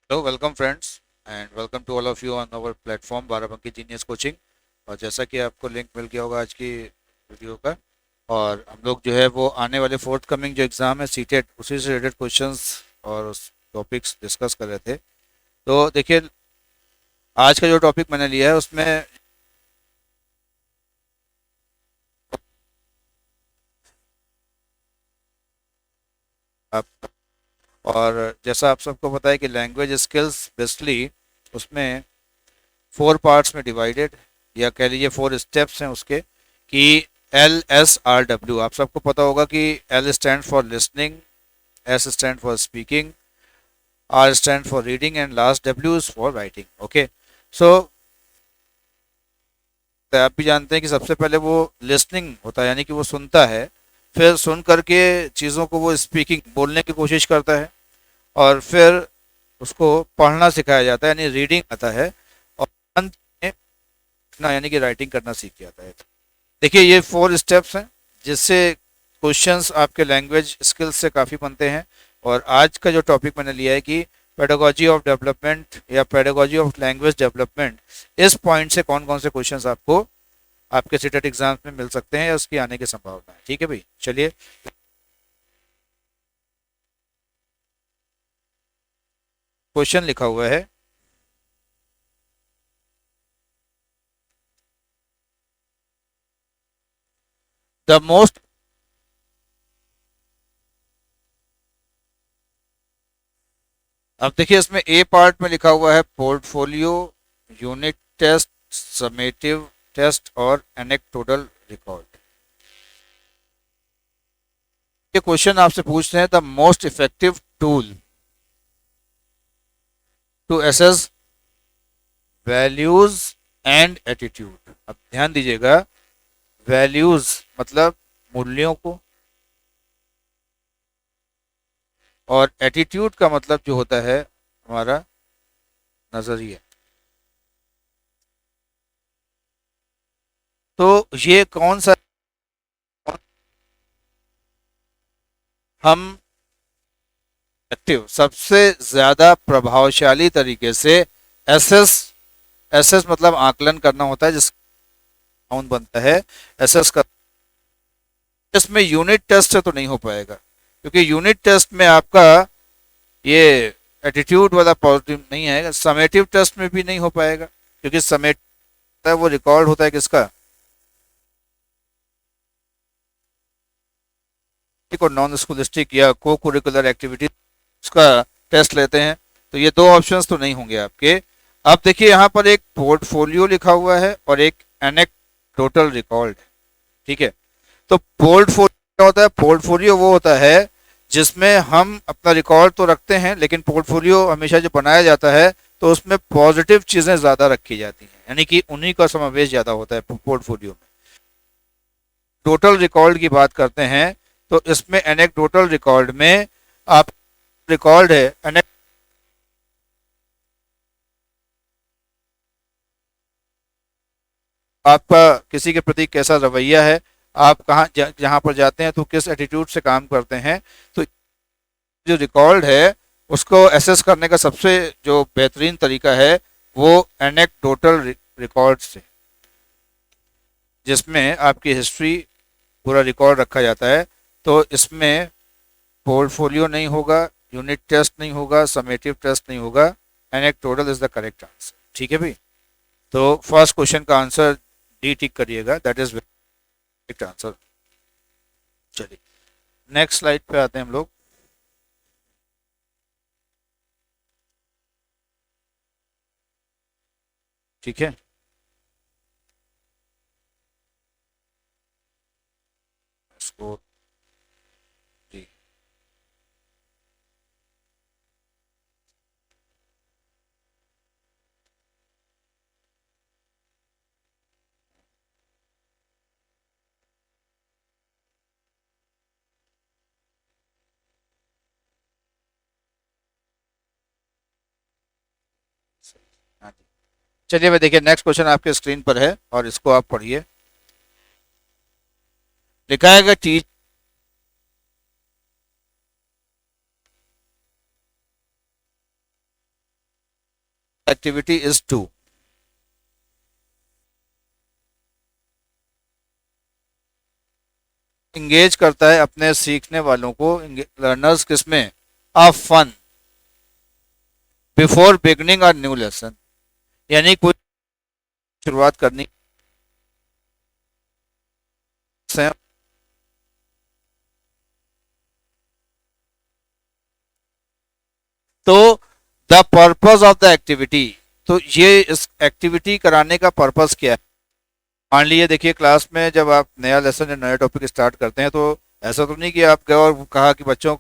Hello welcome friends and welcome to all of you on our platform Barabanki genius coaching. और जैसा कि आपको link मिल गया होगा आज की वीडियो का, और हम लोग जो है वो आने वाले फोर्थ कमिंग जो एग्ज़ाम है सीटेट उसी से रिलेटेड क्वेश्चंस और उस टॉपिक्स डिस्कस कर रहे थे। तो देखिए, आज का जो टॉपिक मैंने लिया है उसमें आप, और जैसा आप सबको पता है कि लैंग्वेज स्किल्स बेसिकली उसमें फोर पार्ट्स में डिवाइडेड, या कह लीजिए फोर स्टेप्स हैं उसके, कि LSRW आप सबको पता होगा कि L stand for listening, S stand for speaking, R stand for reading and last W is for writing. Okay, so आप भी जानते हैं कि सबसे पहले वो लिसनिंग होता है, यानी कि वो सुनता है, फिर सुन करके चीज़ों को वो स्पीकिंग बोलने की कोशिश करता है, और फिर उसको पढ़ना सिखाया जाता है यानी रीडिंग आता है, और अंत में लिखना यानी कि राइटिंग करना सीख जाता है। देखिए, ये फोर स्टेप्स हैं जिससे क्वेश्चंस आपके लैंग्वेज स्किल्स से काफ़ी बनते हैं। और आज का जो टॉपिक मैंने लिया है कि पेडागोजी ऑफ डेवलपमेंट या पेडागोजी ऑफ लैंग्वेज डेवलपमेंट, इस पॉइंट से कौन कौन से क्वेश्चंस आपको आपके सीटेट एग्जाम्स में मिल सकते हैं या उसकी आने की संभावना है। ठीक है भाई, चलिए। क्वेश्चन लिखा हुआ है, द मोस्ट, अब देखिए इसमें ए पार्ट में लिखा हुआ है portfolio, unit test, summative test और एनेक्टोडल रिकॉर्ड। ये क्वेश्चन आपसे पूछते हैं the most effective tool to assess values and attitude. अब ध्यान दीजिएगा, वैल्यूज मतलब मूल्यों को, और एटीट्यूड का मतलब जो होता है हमारा नजरिया। तो ये कौन सा हम एक्टिव सबसे ज्यादा प्रभावशाली तरीके से एसेस, एसेस मतलब आकलन करना होता है, जिसका काउंट बनता है एसेस का। इसमें यूनिट टेस्ट से तो नहीं हो पाएगा, क्योंकि यूनिट टेस्ट में आपका ये एटीट्यूड वाला पॉजिटिव नहीं आएगा। समेटिव टेस्ट में भी नहीं हो पाएगा, क्योंकि समेट वो रिकॉर्ड होता है किसका, को नॉन स्कूलिस्टिक या को कुरिकुलर एक्टिविटी उसका टेस्ट लेते हैं। तो ये दो ऑप्शंस तो नहीं होंगे आपके। अब देखिए यहाँ पर एक पोर्टफोलियो लिखा हुआ है और एक एनेक्डोटल रिकॉर्ड है। ठीक है, तो पोर्टफोलियो क्या होता है? पोर्टफोलियो वो होता है जिसमें हम अपना रिकॉर्ड तो रखते हैं, लेकिन पोर्टफोलियो हमेशा जो बनाया जाता है तो उसमें पॉजिटिव चीजें ज्यादा रखी जाती हैं, यानी कि उन्हीं का समावेश ज्यादा होता है पोर्टफोलियो में। टोटल रिकॉर्ड की बात करते हैं तो इसमें एनेक्डोटल रिकॉर्ड में आप रिकॉर्ड है आपका किसी के प्रति कैसा रवैया है, आप कहाँ जहाँ पर जाते हैं तो किस एटीट्यूड से काम करते हैं। तो जो रिकॉर्ड है उसको एसेस करने का सबसे जो बेहतरीन तरीका है वो एनेक्डोटल रिकॉर्ड से, जिसमें आपकी हिस्ट्री पूरा रिकॉर्ड रखा जाता है। तो इसमें पोर्टफोलियो नहीं होगा, यूनिट टेस्ट नहीं होगा, समेटिव टेस्ट नहीं होगा, anecdotal is the correct answer. ठीक है भाई, तो फर्स्ट क्वेश्चन का आंसर डी टिक करिएगा, दैट इज करेक्ट आंसर। चलिए नेक्स्ट स्लाइड पे आते हैं हम लोग। ठीक है, इसको जी, हाँ जी। चलिए मैं देखिए, नेक्स्ट क्वेश्चन आपके स्क्रीन पर है और इसको आप पढ़िए। लिखा है कि teach, activity is to engage करता है अपने सीखने वालों को, लर्नर्स किसमें, a fun before beginning a new lesson, यानी कोई शुरुआत करनी से। तो the purpose of the activity, तो ये इस एक्टिविटी कराने का पर्पस क्या है। मान लीजिए देखिए क्लास में जब आप नया लेसन या नया टॉपिक स्टार्ट करते हैं तो ऐसा तो नहीं कि आप गए और कहा कि बच्चों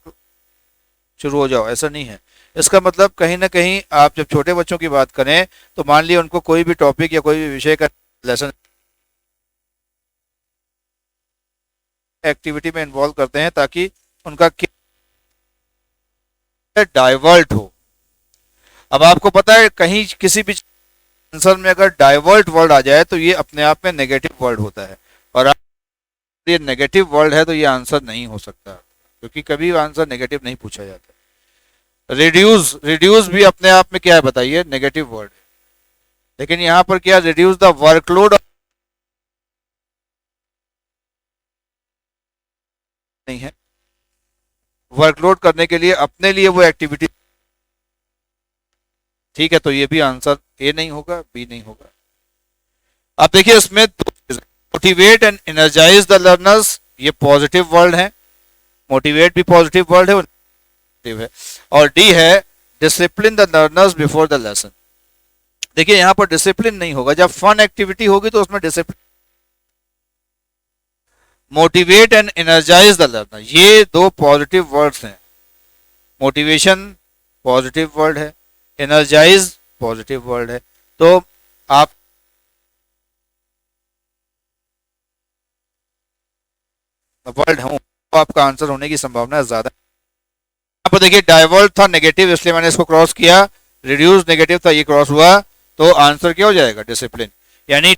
शुरू हो जाओ, ऐसा नहीं है। इसका मतलब कहीं ना कहीं आप जब छोटे बच्चों की बात करें तो मान लीजिए उनको कोई भी टॉपिक या कोई भी विषय का लेसन एक्टिविटी में इन्वॉल्व करते हैं ताकि उनका डाइवर्ट हो। अब आपको पता है कहीं किसी भी आंसर में अगर डाइवर्ट वर्ड आ जाए तो ये अपने आप में नेगेटिव वर्ड होता है, और अगर ये नेगेटिव वर्ड है तो ये आंसर नहीं हो सकता, क्योंकि कभी आंसर नेगेटिव नहीं पूछा जाता। रिड्यूस, रिड्यूस भी अपने आप में क्या है बताइए, नेगेटिव वर्ड है। लेकिन यहां पर क्या, रिड्यूस द वर्कलोड नहीं है, वर्कलोड करने के लिए अपने लिए वो एक्टिविटी, ठीक है, तो ये भी आंसर ए नहीं होगा, बी नहीं होगा। अब देखिए इसमें दो चीजें, motivate and energise the learners, ये पॉजिटिव वर्ड है, मोटिवेट भी पॉजिटिव वर्ड है, है। और डी है discipline the learners before the lesson. देखिए यहां पर डिसिप्लिन नहीं होगा, जब फन एक्टिविटी होगी तो उसमें discipline. Motivate and energise the learner, ये दो पॉजिटिव वर्ड्स हैं। मोटिवेशन पॉजिटिव वर्ड है, एनर्जाइज पॉजिटिव वर्ड है, तो आप वर्ड हो तो आपका आंसर होने की संभावना ज्यादा। यहाँ पर देखिए डाइवर्ट था नेगेटिव, इसलिए मैंने इसको क्रॉस किया, रिड्यूस नेगेटिव था, ये क्रॉस हुआ, तो आंसर क्या हो जाएगा, डिसिप्लिन। यानी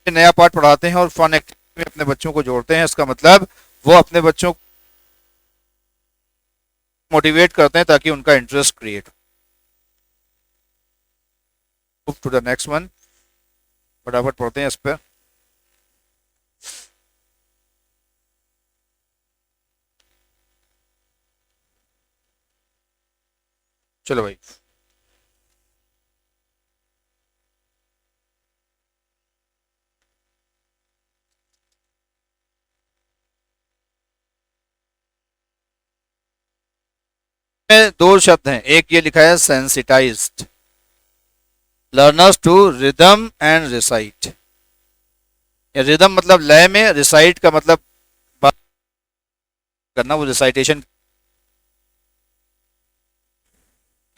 नया पार्ट पढ़ाते हैं और फन एक्टिविटी में अपने बच्चों को जोड़ते हैं, इसका मतलब वो अपने बच्चों को मोटिवेट करते हैं ताकि उनका इंटरेस्ट क्रिएट हो। टू द नेक्स्ट वन, फटाफट पढ़ते हैं इस पर। चलो भाई, दो शब्द हैं, एक ये लिखा है sensitised learners to rhythm and recite. Rhythm मतलब लय में, रिसाइट का मतलब बात करना, वो रिसाइटेशन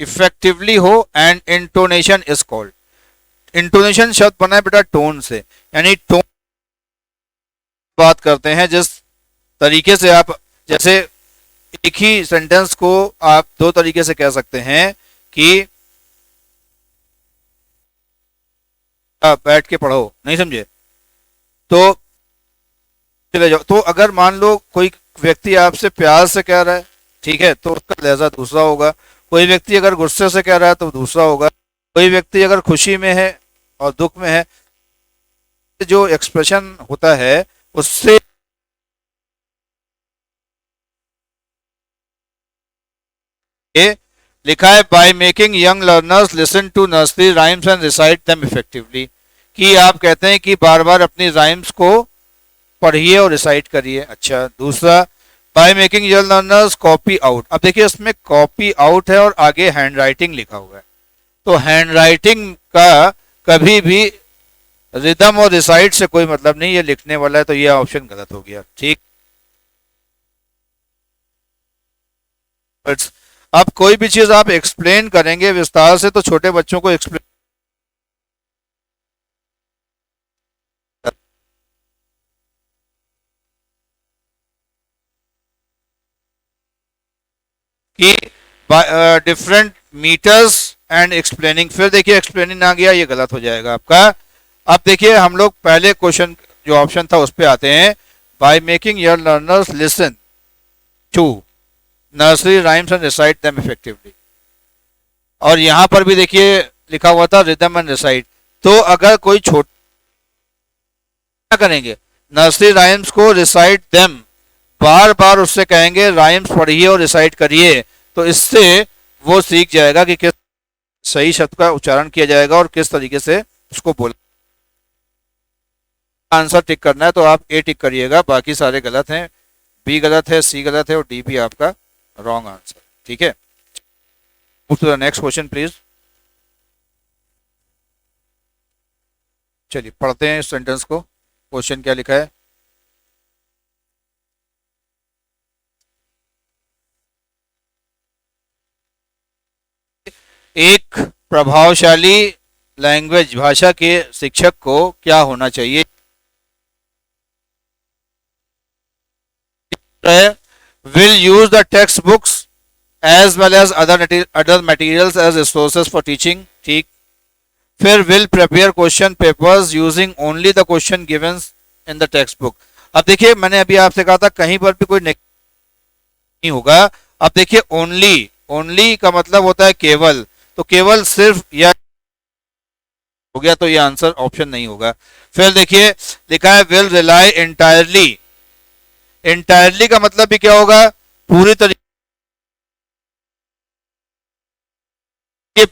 इफेक्टिवली हो, and intonation is called. Intonation शब्द बना है बेटा टोन से, यानी टोन बात करते हैं जिस तरीके से आप, जैसे एक ही सेंटेंस को आप दो तरीके से कह सकते हैं कि आप बैठ के पढ़ो, नहीं समझे तो चले जाओ। तो अगर मान लो कोई व्यक्ति आपसे प्यार से कह रहा है, ठीक है, तो उसका लहजा दूसरा होगा। कोई व्यक्ति अगर गुस्से से कह रहा है तो दूसरा होगा। कोई व्यक्ति अगर खुशी में है और दुख में है, जो एक्सप्रेशन होता है उससे लिखा है by making young learners listen to nursery rhymes and recite them effectively, कि आप कहते हैं कि बार बार अपनी राइम्स को पढ़िए और रिसाइट करिए। अच्छा, दूसरा bye making young learners copy out. अब देखिए इसमें कॉपी आउट है और आगे हैंड राइटिंग लिखा हुआ है, तो हैंड राइटिंग का कभी भी रिदम और रिसाइट से कोई मतलब नहीं, ये लिखने वाला है, तो ये ऑप्शन गलत हो गया। ठीक, अब कोई भी चीज आप एक्सप्लेन करेंगे विस्तार से तो छोटे बच्चों को एक्सप्लेन कि डिफरेंट मीटर्स एंड एक्सप्लेनिंग, फिर देखिए एक्सप्लेनिंग आ गया, ये गलत हो जाएगा आपका। अब देखिए हम लोग पहले क्वेश्चन जो ऑप्शन था उस पर आते हैं, by making your learners listen to nursery rhymes and recite them effectively. और यहां पर भी देखिए लिखा हुआ था रिदम एंड रिसाइट। तो अगर कोई छोटा क्या करेंगे, नर्सरी राइम्स को रिसाइट देम, बार बार उससे कहेंगे राइम्स पढ़िए और रिसाइट करिए, तो इससे वो सीख जाएगा कि किस सही शब्द का उच्चारण किया जाएगा और किस तरीके से उसको बोला। आंसर टिक करना है तो आप ए टिक करिएगा, बाकी सारे गलत हैं, बी गलत है, सी गलत है और डी भी आपका रॉन्ग आंसर। ठीक है, move to the next question please. चलिए पढ़ते हैं इस सेंटेंस को, क्वेश्चन क्या लिखा है। एक प्रभावशाली लैंग्वेज भाषा के शिक्षक को क्या होना चाहिए, will use the text books as well as other materials as sources for teaching. ठीक, फिर will prepare question papers using only the question given in the text book. अब देखिए मैंने अभी आपसे कहा था कहीं पर भी कोई नहीं होगा। अब देखिए ओनली, ओनली का मतलब होता है केवल, तो केवल सिर्फ या हो गया, तो ये आंसर ऑप्शन नहीं होगा। फिर देखिए लिखा है विल रिलाई इंटायरली, इंटायरली का मतलब भी क्या होगा, पूरी तरीके।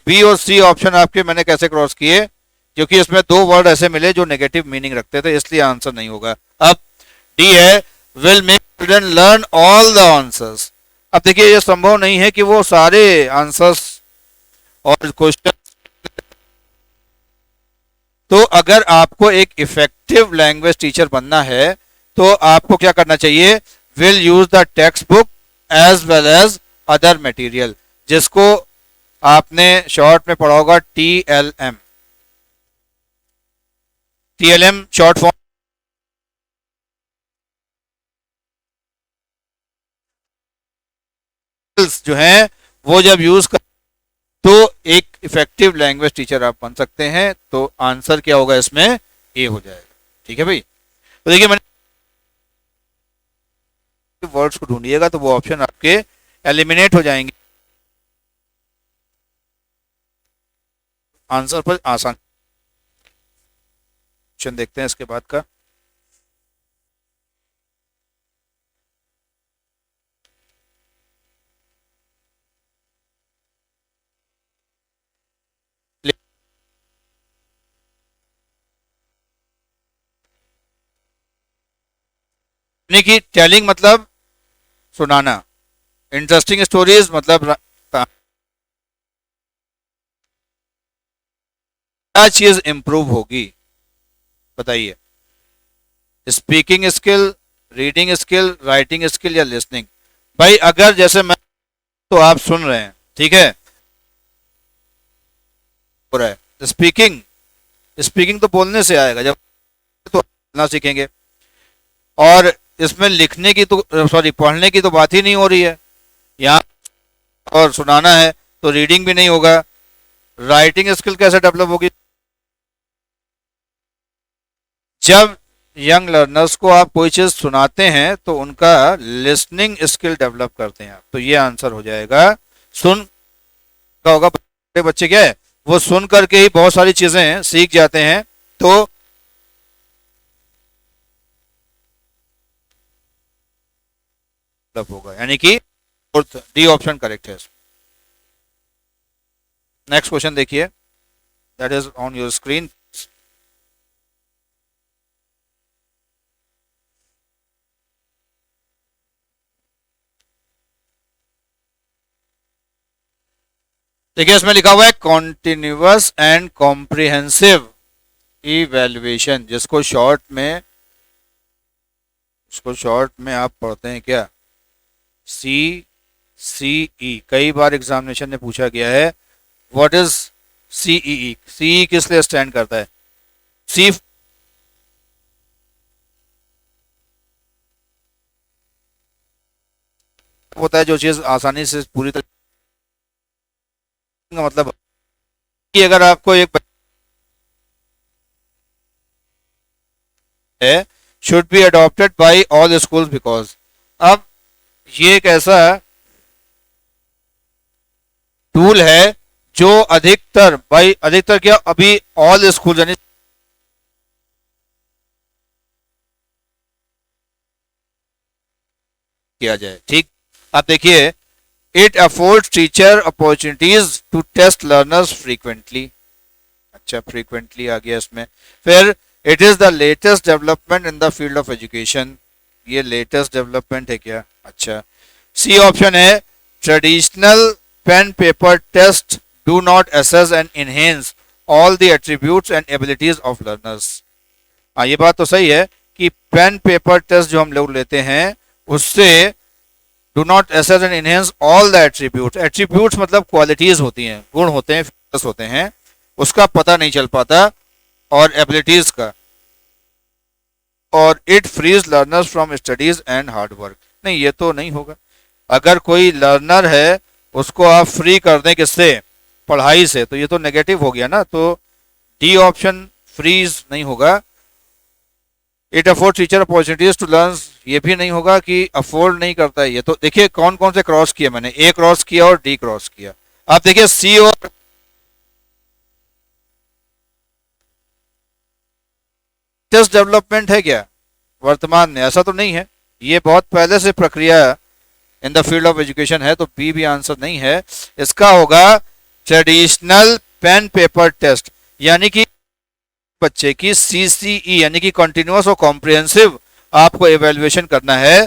बी और सी ऑप्शन आपके मैंने कैसे क्रॉस किए, क्योंकि इसमें दो वर्ड ऐसे मिले जो नेगेटिव मीनिंग रखते थे, इसलिए आंसर नहीं होगा। अब डी है will make student learn all the answers. अब देखिए ये संभव नहीं है कि वो सारे आंसर्स और क्वेश्चन, तो अगर आपको एक इफेक्टिव लैंग्वेज टीचर बनना है तो आपको क्या करना चाहिए, will use the text book as well as other material, जिसको आपने शॉर्ट में पढ़ा होगा TLM। TLM शॉर्ट फॉर्म जो हैं वो जब यूज कर तो एक इफेक्टिव लैंग्वेज टीचर आप बन सकते हैं। तो आंसर क्या होगा इसमें, ए हो जाएगा। ठीक है भाई, तो देखिए मैंने वर्ड्स को ढूंढिएगा तो वो ऑप्शन आपके एलिमिनेट हो जाएंगे, आंसर पर आसान। क्वेश्चन देखते हैं इसके बाद का। यानी कि टेलिंग मतलब सुनाना, इंटरेस्टिंग स्टोरीज मतलब क्या चीज इंप्रूव होगी, बताइए, speaking skill, reading skill, writing skill या लिसनिंग। भाई अगर जैसे मैं, तो आप सुन रहे हैं, ठीक है, हो रहा है स्पीकिंग, स्पीकिंग तो बोलने से आएगा, जब तो बोलना सीखेंगे। और इसमें लिखने की तो सॉरी पढ़ने की तो बात ही नहीं हो रही है यहाँ, और सुनाना है तो रीडिंग भी नहीं होगा, राइटिंग स्किल कैसे डेवलप होगी। जब यंग लर्नर्स को आप कोई चीज सुनाते हैं तो उनका लिसनिंग स्किल डेवलप करते हैं, तो ये आंसर हो जाएगा सुन का होगा। बच्चे क्या है, वो सुन करके ही बहुत सारी चीजें सीख जाते हैं, तो डेवलप होगा, यानी कि डी ऑप्शन करेक्ट है। नेक्स्ट क्वेश्चन देखिए, that is on your screen. देखिए इसमें लिखा हुआ है कॉन्टिन्यूअस एंड कॉम्प्रिहेंसिव इवैल्यूएशन, जिसको शॉर्ट में, उसको शॉर्ट में आप पढ़ते हैं क्या, CCE। कई बार एग्जामिनेशन में पूछा गया है व्हाट इज CEE, CE किस लिए स्टैंड करता है, सी होता है जो चीज आसानी से पूरी तरह का मतलब कि अगर आपको एक है should be adopted by all schools because, अब ये एक ऐसा टूल है जो अधिकतर, भाई अधिकतर क्या, अभी ऑल स्कूल यानी किया जाए, ठीक। अब देखिए, it affords teacher opportunities to test learners frequently. अच्छा, फ्रीक्वेंटली आ गया इसमें। फिर it is the latest development in the field of education. ये लेटेस्ट डेवलपमेंट है क्या? अच्छा। सी ऑप्शन है, traditional pen paper test do not assess and enhance all the attributes and abilities of learners. हाँ, ये बात तो सही है कि पेन पेपर टेस्ट जो हम लोग लेते हैं उससे do not assess and enhance all the attributes, attributes मतलब क्वालिटीज होती हैं, गुण होते हैं, फीचर्स होते हैं, उसका पता नहीं चल पाता, और एबिलिटीज का। और it frees learners from studies and hard work. नहीं, ये तो नहीं होगा। अगर कोई लर्नर है उसको आप फ्री कर दें किससे? पढ़ाई से, तो ये तो नेगेटिव हो गया ना, तो डी ऑप्शन फ्रीज नहीं होगा। It afford teacher opportunities to learn, ये भी नहीं होगा कि अफोर्ड नहीं करता है। ये तो देखिए कौन कौन से क्रॉस किया मैंने, ए क्रॉस किया और डी क्रॉस किया। आप देखिए सी और लेटेस्ट डेवलपमेंट है क्या वर्तमान में? ऐसा तो नहीं है, ये बहुत पहले से प्रक्रिया इन द फील्ड ऑफ एजुकेशन है, तो बी भी आंसर नहीं है। इसका होगा ट्रेडिशनल पेन पेपर टेस्ट, यानी कि बच्चे की सीसीई यानी कि कंटिन्यूअस और कॉम्प्रिहेंसिव आपको एवेल्युएशन करना है,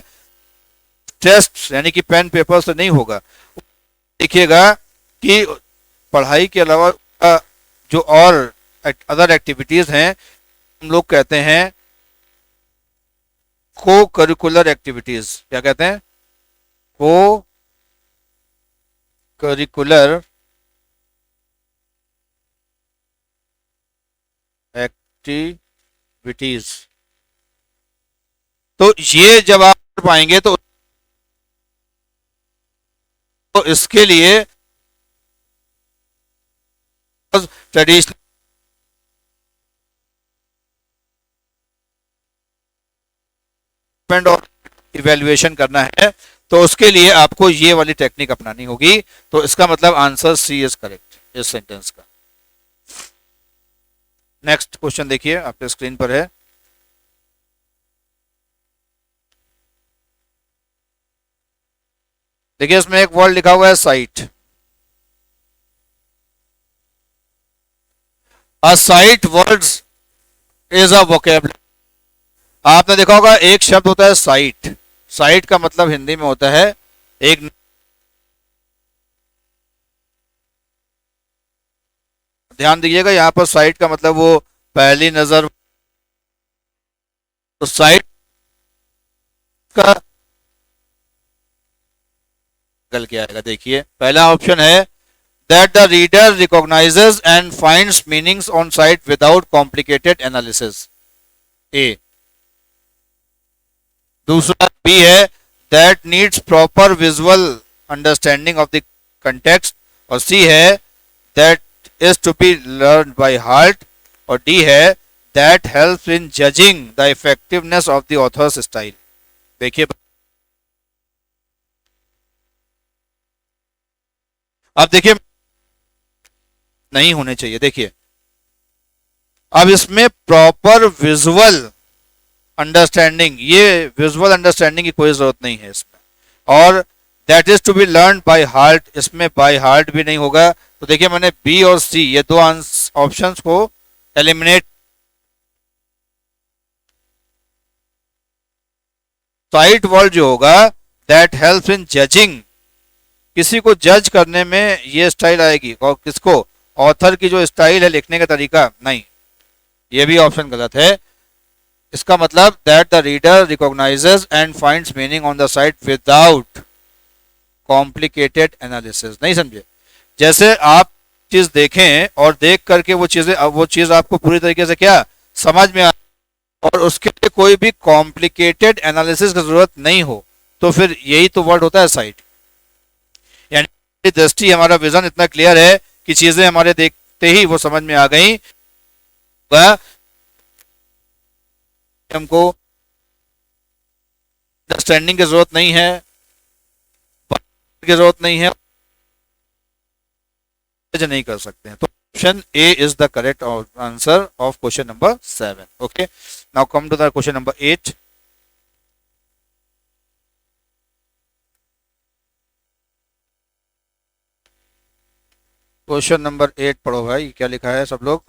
टेस्ट यानी कि पेन पेपर से नहीं होगा। देखिएगा कि पढ़ाई के अलावा जो और अदर एक्टिविटीज हैं हम लोग कहते हैं को करिकुलर एक्टिविटीज। क्या कहते हैं? को करिकुलर एक्टिविटीज। तो ये जब आप कर पाएंगे तो इसके लिए ट्रेडिशनल और इवेल्युएशन करना है, तो उसके लिए आपको ये वाली टेक्निक अपनानी होगी। तो इसका मतलब आंसर सी इज करेक्ट इस सेंटेंस का। नेक्स्ट क्वेश्चन देखिए, आपके स्क्रीन पर है। देखिए इसमें एक वर्ड लिखा हुआ है site. A sight words is a vocabulary. आपने देखा होगा एक शब्द होता है साइट, साइट का मतलब हिंदी में होता है एक, ध्यान दीजिएगा यहाँ पर साइट का मतलब वो पहली नजर, तो साइट का निकल के आएगा। देखिए पहला ऑप्शन है that the reader recognises and finds meanings on sight without complicated analysis, A. दूसरा बी है that needs proper visual understanding of the context, और सी है that is to be learn by heart, और D है that helps in judging the effectiveness of the author's style. देखिए अब देखिए नहीं होने चाहिए। देखिए अब इसमें प्रॉपर विजुअल अंडरस्टैंडिंग, ये विजुअल अंडरस्टैंडिंग की कोई जरूरत नहीं है इसमें, और that is to be learn by heart, इसमें बाय हार्ट भी नहीं होगा। तो देखिए मैंने बी और सी ये दो ऑप्शंस को एलिमिनेट। साइट वर्ड जो होगा दैट हेल्प्स इन जजिंग, किसी को जज करने में ये स्टाइल आएगी, और किसको? ऑथर की जो स्टाइल है लिखने का तरीका, नहीं, ये भी ऑप्शन गलत है। इसका मतलब that the reader recognises and finds meaning on the site without complicated analysis. नहीं समझे? जैसे आप चीज देखें और देख करके वो चीज आपको पूरी तरीके से क्या समझ में आ, और उसके लिए कोई भी कॉम्प्लिकेटेड एनालिसिस की जरूरत नहीं हो, तो फिर यही तो वर्ड होता है साइट। यानी दृष्टि, हमारा विजन इतना क्लियर है कि चीजें हमारे देखते ही वो समझ में आ गई, वह हमको अंडरस्टैंडिंग की जरूरत नहीं है, की जरूरत नहीं है, नहीं कर सकते हैं। तो option A is the correct answer of question number 7। Okay, now come to the question number 8। Question number 8 पढ़ो भाई, क्या लिखा है सब लोग।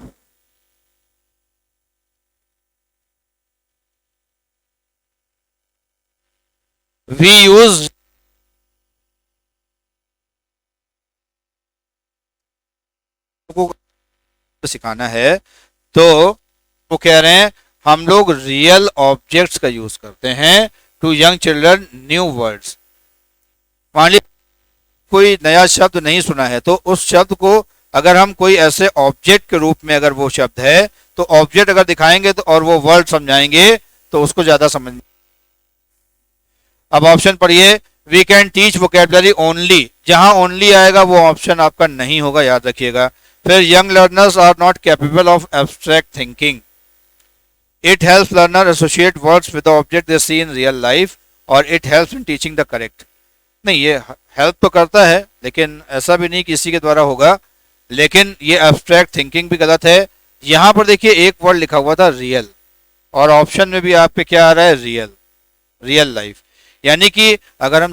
वी यूज को सिखाना है, तो वो कह रहे हैं हम लोग रियल ऑब्जेक्ट्स का यूज करते हैं to young children new words. मान लीजिए कोई नया शब्द नहीं सुना है, तो उस शब्द को अगर हम कोई ऐसे ऑब्जेक्ट के रूप में अगर वो शब्द है, तो ऑब्जेक्ट अगर दिखाएंगे तो और वो वर्ड समझाएंगे तो उसको ज्यादा समझ। अब ऑप्शन पढ़िए। We can teach vocabulary only, जहां ओनली आएगा वो ऑप्शन आपका नहीं होगा, याद रखिएगा। फिर young learners are not capable of abstract thinking. It helps learner associate words with the object they see in real life, और it helps in teaching the correct. नहीं, ये हेल्प तो करता है, लेकिन ऐसा भी नहीं किसी के द्वारा होगा। लेकिन ये एब्स्ट्रैक्ट थिंकिंग भी गलत है। यहां पर देखिए एक वर्ड लिखा हुआ था रियल, और ऑप्शन में भी आपके क्या आ रहा है, रियल, रियल लाइफ। यानी कि अगर हम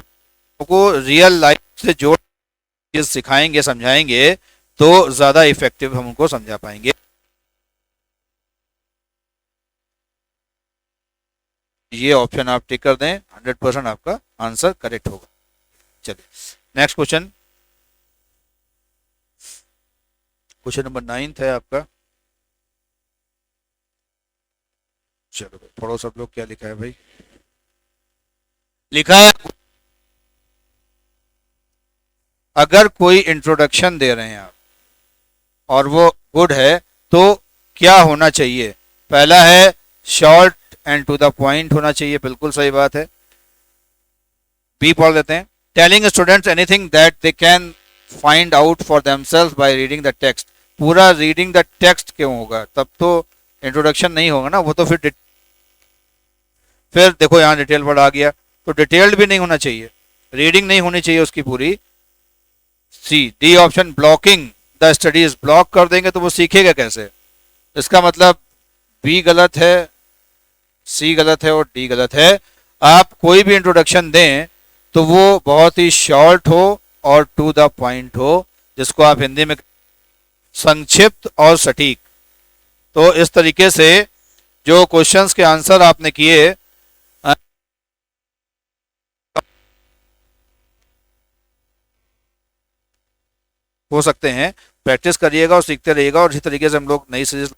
को रियल लाइफ से जोड़ चीज सिखाएंगे समझाएंगे तो ज्यादा इफेक्टिव हम उनको समझा पाएंगे। ये ऑप्शन आप टिक कर दें, 100% आपका आंसर करेक्ट होगा। चलिए नेक्स्ट क्वेश्चन, क्वेश्चन नंबर 9 है आपका। चलो भाई पढ़ो सब लोग, क्या लिखा है भाई। लिखा है अगर कोई इंट्रोडक्शन दे रहे हैं आप और वो गुड है तो क्या होना चाहिए। पहला है short and to the point होना चाहिए, बिल्कुल सही बात है। बी पढ़ लेते हैं। Telling students anything that they can find out for themselves by reading the text. पूरा रीडिंग द टेक्स्ट क्यों होगा, तब तो इंट्रोडक्शन नहीं होगा ना, वो तो फिर देखो यहाँ डिटेल वर्ड आ गया, तो डिटेल्ड भी नहीं होना चाहिए, रीडिंग नहीं होनी चाहिए उसकी पूरी। C D option blocking the studies, block कर देंगे तो वो सीखेगा कैसे। इसका मतलब बी गलत है, सी गलत है और डी गलत है। आप कोई भी इंट्रोडक्शन दें तो वो बहुत ही शॉर्ट हो और टू द पॉइंट हो, जिसको आप हिंदी में संक्षिप्त और सटीक। तो इस तरीके से जो क्वेश्चंस के आंसर आपने किए हो सकते हैं, प्रैक्टिस करिएगा और सीखते रहिएगा, और इसी तरीके से हम लोग नई सीरीज